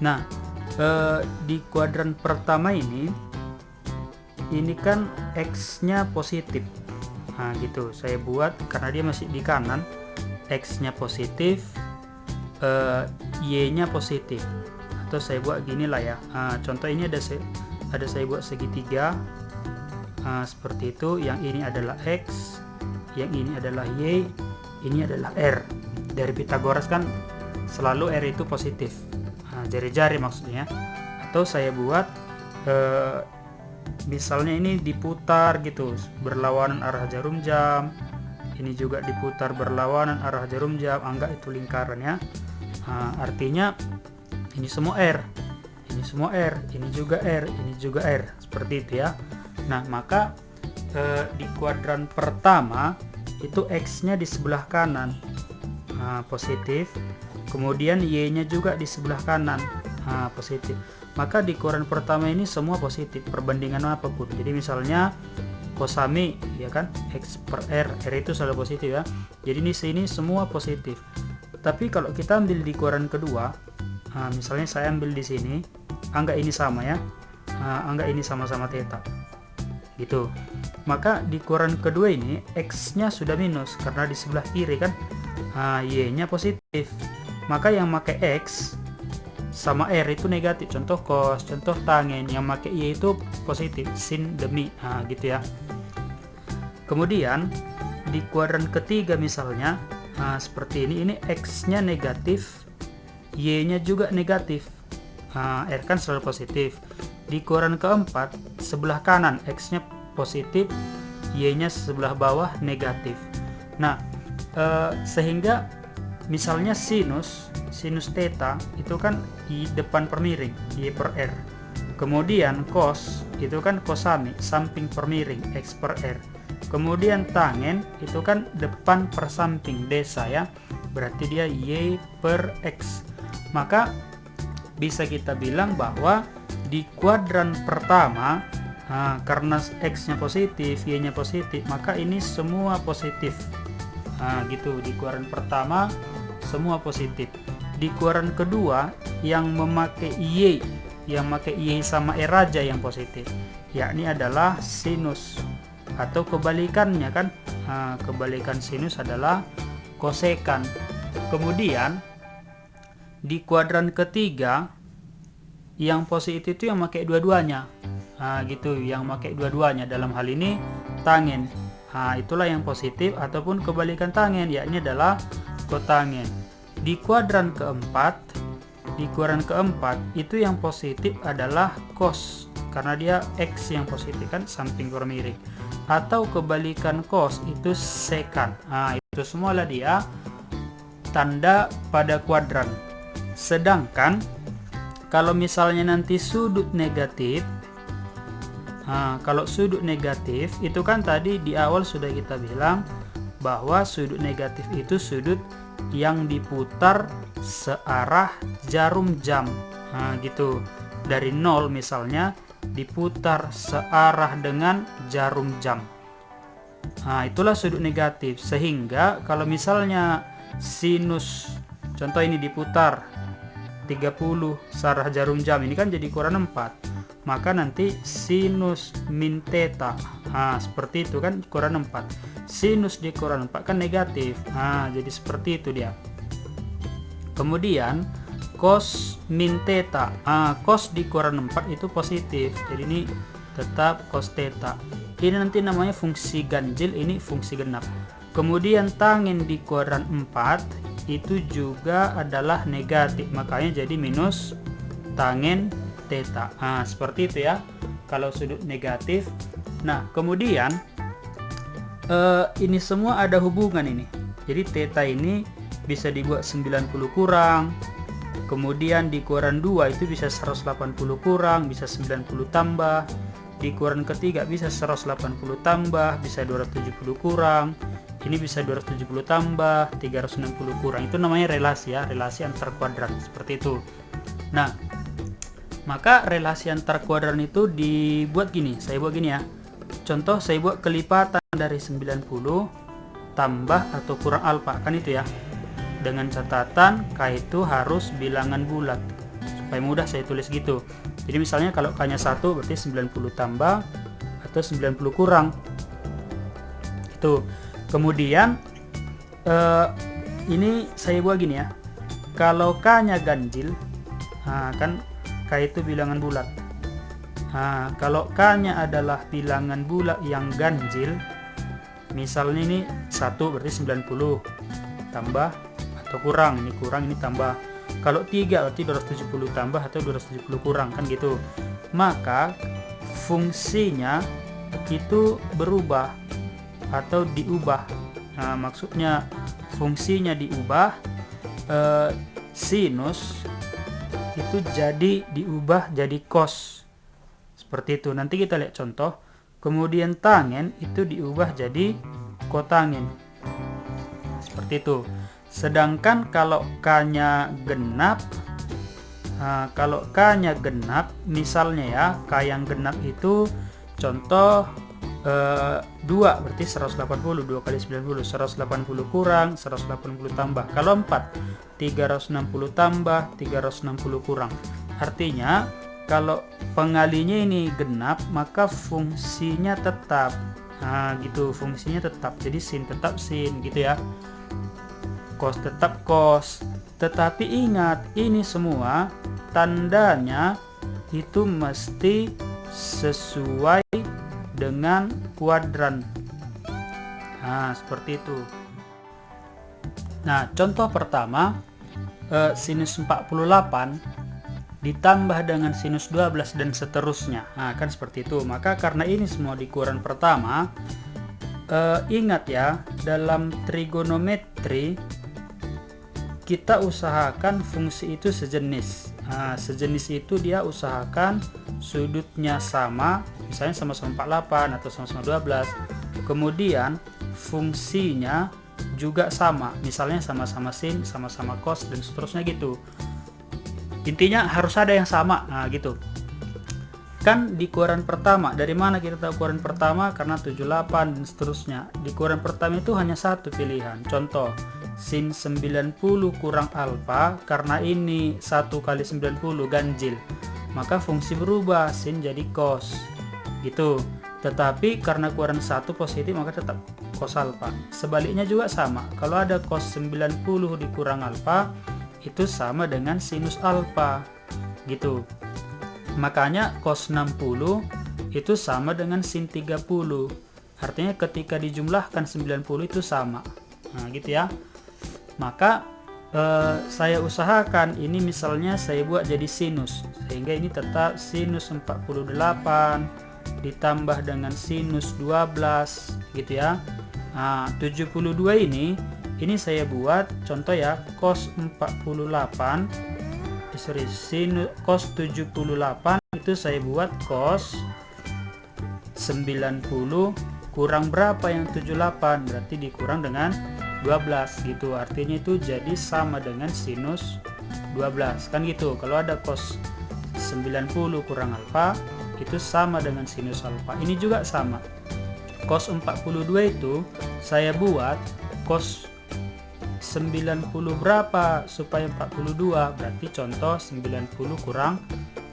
Nah, di kuadran pertama ini kan X-nya positif. Nah, gitu. Saya buat karena dia masih di kanan, X-nya positif, Y-nya positif. Atau saya buat gini lah ya. Contoh ini ada saya buat segitiga. Seperti itu. Yang ini adalah X, yang ini adalah Y, ini adalah R. Dari Pythagoras kan selalu R itu positif. Jari-jari maksudnya. Atau saya buat misalnya ini diputar gitu, berlawanan arah jarum jam. Ini juga diputar berlawanan arah jarum jam. Anggap itu lingkaran ya. Artinya ini semua R, ini semua R, ini juga R, ini juga R. Seperti itu ya. Nah, maka di kuadran pertama itu X-nya di sebelah kanan, positif. Kemudian Y-nya juga di sebelah kanan, positif. Maka di kuadran pertama ini semua positif, perbandingan apapun. Jadi misalnya kosami, ya kan, X per R, R itu selalu positif ya. Jadi di sini semua positif. Tapi kalau kita ambil di kuadran kedua, misalnya saya ambil di sini, anggap ini sama ya, anggap ini sama-sama theta, gitu. Maka di kuadran kedua ini X-nya sudah minus karena di sebelah kiri kan, Y-nya positif. Maka yang pakai X sama R itu negatif. Contoh cos, contoh tangen. Yang pakai Y itu positif, sin demi, gitu ya. Kemudian di kuadran ketiga misalnya, seperti ini X-nya negatif, Y-nya juga negatif. R kan selalu positif. Di kuadran keempat sebelah kanan X-nya positif, Y-nya sebelah bawah negatif. Nah, sehingga misalnya sinus theta itu kan di depan per miring, Y per R. Kemudian cos itu kan kosami, samping per miring, X per R. Kemudian tangen itu kan depan per samping, desa ya. Berarti dia Y per X. Maka bisa kita bilang bahwa di kuadran pertama, karena X-nya positif, Y-nya positif, maka ini semua positif. Gitu. Di kuadran pertama semua positif. Di kuadran kedua yang memakai Y, sama R aja yang positif, yakni adalah sinus. Atau kebalikannya kan, kebalikan sinus adalah kosekan. Kemudian di kuadran ketiga yang positif itu yang pakai dua-duanya, gitu, yang pakai dua-duanya. Dalam hal ini tangen, itulah yang positif, ataupun kebalikan tangen, yakni adalah kotangen. Di kuadran keempat itu yang positif adalah cos, karena dia X yang positif kan, samping per miring. Atau kebalikan cos itu sekan. Itu semualah dia tanda pada kuadran. Sedangkan kalau misalnya nanti sudut negatif, kalau sudut negatif itu kan tadi di awal sudah kita bilang bahwa sudut negatif itu sudut yang diputar searah jarum jam, gitu. Dari 0 misalnya diputar searah dengan jarum jam. Itulah sudut negatif. Sehingga kalau misalnya sinus, contoh ini diputar 30 searah jarum jam, ini kan jadi kuadran 4. Maka nanti sinus min theta, seperti itu kan, kuadran 4. Sinus di kuadran 4 kan negatif. Jadi seperti itu dia. Kemudian cos min theta, cos di kuadran 4 itu positif. Jadi ini tetap cos theta. Ini nanti namanya fungsi ganjil, ini fungsi genap. Kemudian tangen di kuadran 4 itu juga adalah negatif, makanya jadi minus tangen theta. Seperti itu ya kalau sudut negatif. Nah, kemudian ini semua ada hubungan ini. Jadi theta ini bisa dibuat 90 kurang. Kemudian di kuadran 2 itu bisa 180 kurang, bisa 90 tambah. Di kuadran ketiga bisa 180 tambah, bisa 270 kurang. Ini bisa 270 tambah, 360 kurang. Itu namanya relasi ya, relasi antar kuadran, seperti itu. Nah, maka relasi antar kuadran itu dibuat gini, saya buat gini ya. Contoh saya buat kelipatan dari 90 tambah atau kurang alfa, kan itu ya. Dengan catatan K itu harus bilangan bulat supaya mudah saya tulis gitu. Jadi misalnya kalau K-nya 1 berarti 90 tambah atau 90 kurang. Itu. Kemudian ini saya buat gini ya. Kalau K-nya ganjil, kan K itu bilangan bulat. Kalau K-nya adalah bilangan bulat yang ganjil, misalnya ini 1 berarti 90 tambah atau kurang, ini kurang, ini tambah. Kalau 3 berarti 270 tambah atau 270 kurang, kan gitu. Maka fungsinya itu berubah atau diubah. Maksudnya fungsinya diubah, sinus itu jadi diubah jadi cos. Seperti itu. Nanti kita lihat contoh. Kemudian tangen itu diubah jadi kotangen. Seperti itu. Sedangkan kalau K-nya genap, misalnya ya, K yang genap itu contoh 2 berarti 180, 2 kali 90, 180 kurang, 180 tambah. Kalau 4, 360 tambah, 360 kurang. Artinya kalau pengalinya ini genap, maka fungsinya tetap. Gitu, fungsinya tetap. Jadi sin tetap sin gitu ya. Cos tetap cos. Tetapi ingat, ini semua tandanya itu mesti sesuai dengan kuadran. Seperti itu. Nah, contoh pertama, sinus 48 ditambah dengan sinus 12 dan seterusnya. Kan seperti itu. Maka karena ini semua di ukuran pertama, ingat ya, dalam trigonometri kita usahakan fungsi itu sejenis. Sejenis itu dia usahakan sudutnya sama, misalnya sama-sama 48 atau sama-sama 12. Kemudian fungsinya juga sama, misalnya sama-sama sin, sama-sama cos, dan seterusnya gitu. Intinya harus ada yang sama, gitu. Kan di ukuran pertama, dari mana kita tahu ukuran pertama? Karena 78 dan seterusnya. Di ukuran pertama itu hanya satu pilihan. Contoh, sin 90 kurang alfa, karena ini 1 kali 90 ganjil, maka fungsi berubah, sin jadi cos gitu. Tetapi karena ukuran 1 positif, maka tetap cos alfa. Sebaliknya juga sama, kalau ada cos 90 dikurang alfa, itu sama dengan sinus alfa gitu. Makanya cos 60 itu sama dengan sin 30. Artinya ketika dijumlahkan 90 itu sama. Gitu ya. Maka saya usahakan ini misalnya saya buat jadi sinus, sehingga ini tetap sinus 48 ditambah dengan sinus 12 gitu ya. 72 ini saya buat contoh ya, cos 48 sinus cos 78 itu saya buat cos 90 kurang berapa yang 78, berarti dikurang dengan 12 gitu. Artinya itu jadi sama dengan sinus 12 kan gitu. Kalau ada cos 90 kurang alfa itu sama dengan sinus alfa. Ini juga sama. Cos 42 itu saya buat cos 90 berapa supaya 42, berarti contoh 90 kurang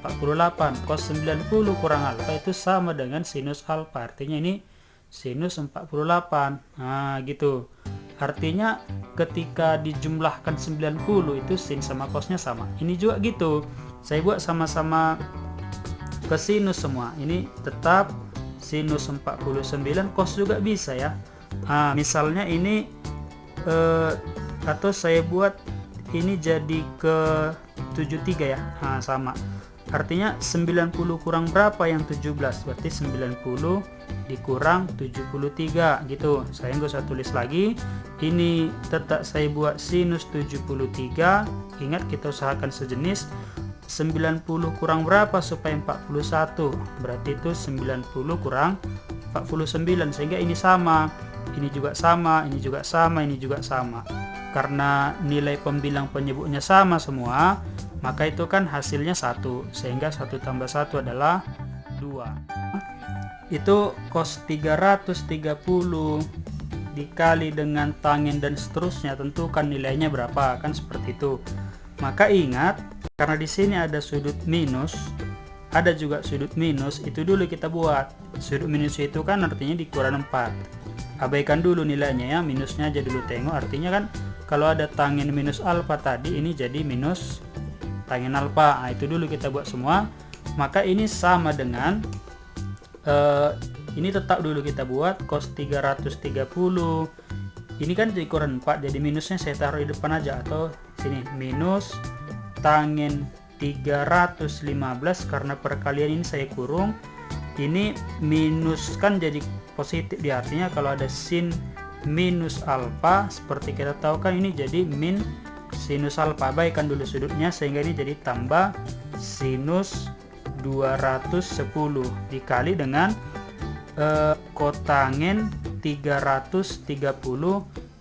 48. Cos 90 kurang alfa itu sama dengan sinus alfa. Artinya ini sinus 48. Gitu. Artinya ketika dijumlahkan 90 itu sin sama cosnya sama. Ini juga gitu. Saya buat sama-sama ke sinus semua. Ini tetap sinus 49, cos juga bisa ya. Misalnya ini atau saya buat ini jadi ke 73 ya. Sama. Artinya 90 kurang berapa yang 17? Berarti 90 dikurang 73 gitu. Saya nggak usah tulis lagi. Ini tetap saya buat sinus 73. Ingat kita usahakan sejenis. 90 kurang berapa supaya 41? Berarti itu 90 kurang 49, sehingga ini sama. Ini juga sama, ini juga sama, ini juga sama. Karena nilai pembilang penyebutnya sama semua, maka itu kan hasilnya 1, sehingga 1 tambah 1 adalah 2. Itu cos 330 dikali dengan tangen dan seterusnya, tentukan nilainya berapa, kan seperti itu. Maka ingat, karena di sini ada sudut minus, ada juga sudut minus, itu dulu kita buat. Sudut minus itu kan artinya dikurangi 4. Abaikan dulu nilainya ya, minusnya aja dulu tengok. Artinya kan kalau ada tangin minus alfa tadi, ini jadi minus tangin alfa. Nah, itu dulu kita buat semua. Maka ini sama dengan ini tetap dulu kita buat cos 330. Ini kan dikurangi 4, jadi minusnya saya taruh di depan aja, atau sini minus tangin 315, karena perkalian ini saya kurung, ini minus kan jadi positif, dia artinya kalau ada sin minus alfa, seperti kita tahu kan ini jadi min sinus alfa. Abaikan dulu sudutnya sehingga ini jadi tambah sinus 210 dikali dengan kotangin 330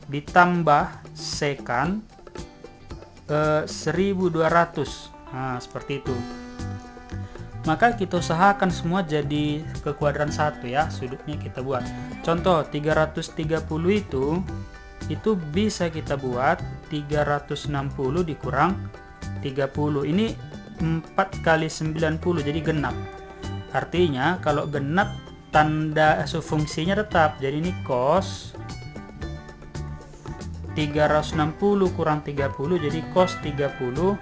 ditambah sekan 1200. Nah, seperti itu. Maka kita usahakan semua jadi ke kuadran 1 ya, sudutnya kita buat. Contoh 330 itu bisa kita buat 360 dikurang 30. Ini 4 kali 90 jadi genap. Artinya kalau genap tanda fungsinya tetap. Jadi ini cos 360 kurang 30 jadi cos 30.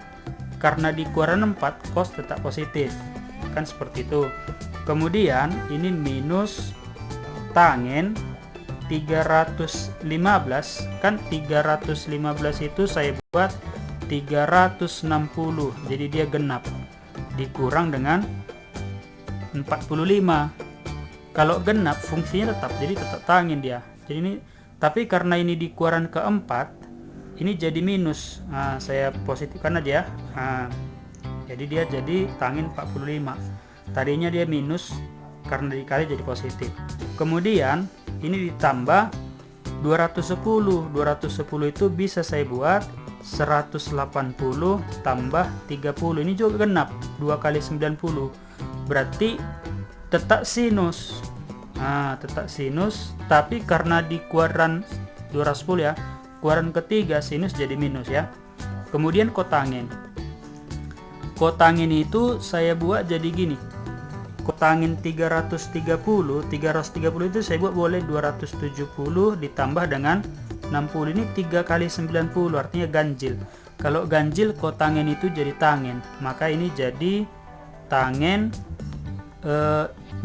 Karena dikurangi 4, cos tetap positif. Kan seperti itu. Kemudian ini minus tangin 315, kan 315 itu saya buat 360. Jadi dia genap. Dikurang dengan 45. Kalau genap fungsinya tetap, jadi tetap tangin dia. Jadi ini, tapi karena ini dikurangi ke 4, ini jadi minus. Nah, saya positifkan aja ya. Nah, jadi dia jadi tangin 45. Tadinya dia minus, karena dikali jadi positif. Kemudian ini ditambah 210. 210 itu bisa saya buat 180 tambah 30. Ini juga genap, 2 kali 90. Berarti tetap sinus. Nah, tetap sinus, tapi karena di kuadran 210 ya, kuadran ketiga sinus jadi minus ya. Kemudian kotangin. Kotangin itu saya buat jadi gini. Kotangin 330 itu saya buat boleh 270 ditambah dengan 60. Ini 3 kali 90 artinya ganjil. Kalau ganjil kotangin itu jadi tangin. Maka ini jadi tangin 60.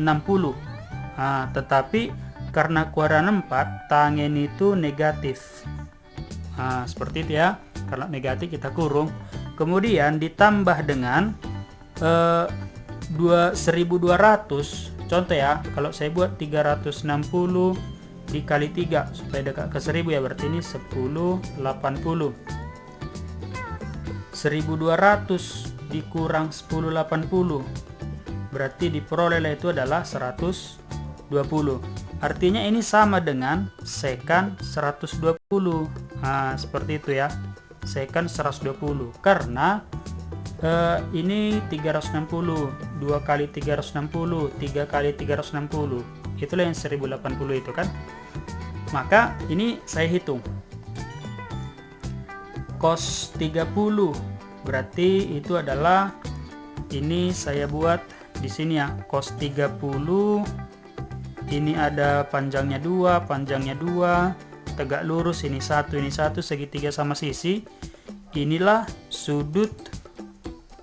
Nah, tetapi karena kuadran 4 tangin itu negatif. Nah, seperti itu ya. Kalau negatif kita kurung. Kemudian ditambah dengan 1200. Contoh ya, kalau saya buat 360 dikali 3 supaya dekat ke 1000 ya, berarti ini 1080. 1200 dikurang 1080 berarti diperoleh itu adalah 120. Artinya ini sama dengan sekan 120. Nah, seperti itu ya. Sekan 120 karena ini 360, 2 kali 360, 3 kali 360. Itulah yang 1080 itu kan. Maka ini saya hitung. Cos 30 berarti itu adalah, ini saya buat di sini ya, cos 30. Ini ada panjangnya 2, panjangnya 2, tegak lurus, ini 1, ini 1, segitiga sama sisi. Inilah sudut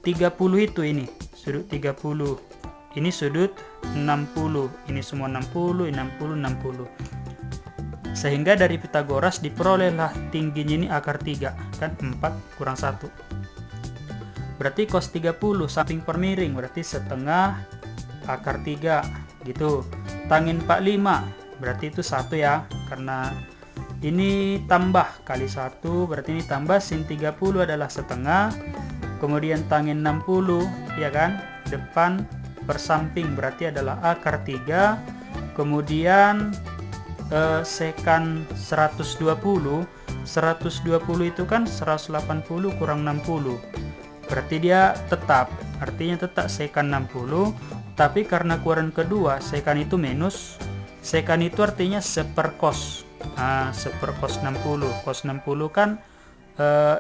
30 itu, ini sudut 30. Ini sudut 60. Ini semua 60, 60, 60. Sehingga dari Pitagoras diperolehlah tingginya ini akar 3, kan 4 kurang 1. Berarti cos 30 samping per miring berarti setengah akar 3 gitu. Tangin 45 berarti itu 1 ya, karena ini tambah kali 1 berarti ini tambah, sin 30 adalah setengah. Kemudian tangin 60 ya kan, depan per samping berarti adalah akar 3. Kemudian sekan 120 itu kan 180 kurang 60 berarti dia tetap, artinya tetap sekan 60. Tapi karena kuadran kedua sekan itu minus, sekan itu artinya seperkos. Nah, seperkos 60. Cos 60 kan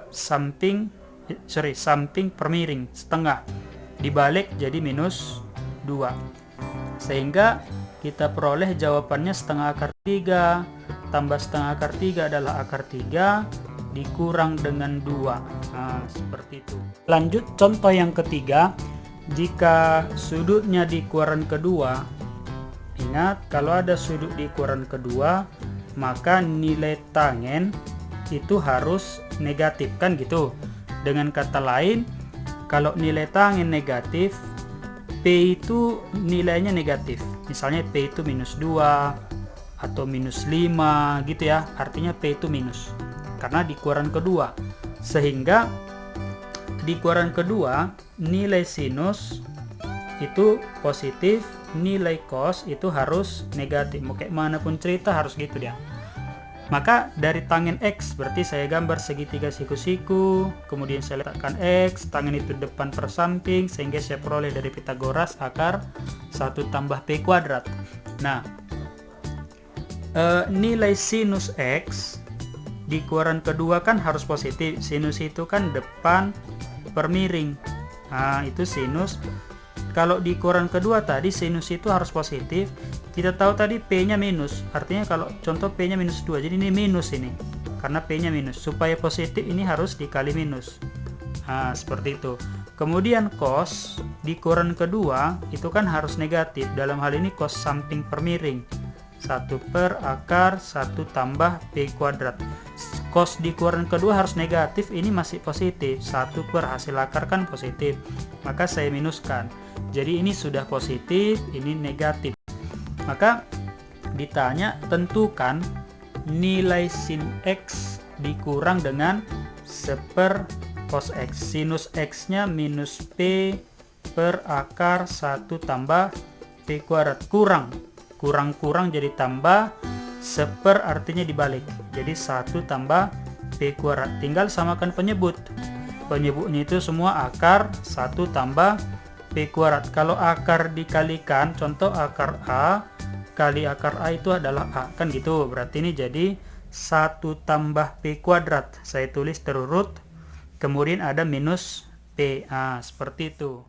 samping samping per miring, setengah. Dibalik jadi minus 2. Sehingga kita peroleh jawabannya setengah akar 3 tambah setengah akar 3 adalah akar 3 dikurang dengan 2. Nah, seperti itu. Lanjut contoh yang ketiga. Jika sudutnya di kuaran kedua, ingat kalau ada sudut di kuaran kedua, maka nilai tangen itu harus negatif, kan gitu. Dengan kata lain, kalau nilai tangen negatif, P itu nilainya negatif. Misalnya P itu minus 2 atau minus 5 gitu ya. Artinya P itu minus karena di kuaran kedua. Sehingga di kuaran kedua nilai sinus itu positif, nilai cos itu harus negatif. Mau kayak manapun cerita harus gitu dia. Maka dari tangen X berarti saya gambar segitiga siku-siku, kemudian saya letakkan X, tangen itu depan per samping, sehingga saya peroleh dari Pitagoras akar 1 tambah P kuadrat. Nah, nilai sinus X di kuaran kedua kan harus positif. Sinus itu kan depan per miring. Nah, itu sinus. Kalau di kuaran kedua tadi sinus itu harus positif. Kita tahu tadi P-nya minus. Artinya kalau contoh P-nya minus 2. Jadi ini minus ini. Karena P-nya minus. Supaya positif ini harus dikali minus. Nah, seperti itu. Kemudian cos di kuaran kedua itu kan harus negatif. Dalam hal ini cos samping per miring. 1 per akar 1 tambah P kuadrat. Cos di kuaran kedua harus negatif, ini masih positif. 1 per hasil akar kan positif, maka saya minuskan. Jadi ini sudah positif, ini negatif. Maka ditanya tentukan nilai sin X dikurang dengan 1 cos X. Sinus X nya minus P per akar 1 tambah P kuadrat. Kurang jadi tambah, 1 artinya dibalik, jadi 1 tambah P kuadrat. Tinggal samakan penyebutnya itu semua akar 1 tambah P kuadrat. Kalau akar dikalikan, contoh akar A kali akar A itu adalah A, kan gitu. Berarti ini jadi 1 tambah P kuadrat. Saya tulis terurut, kemudian ada minus P. Seperti itu.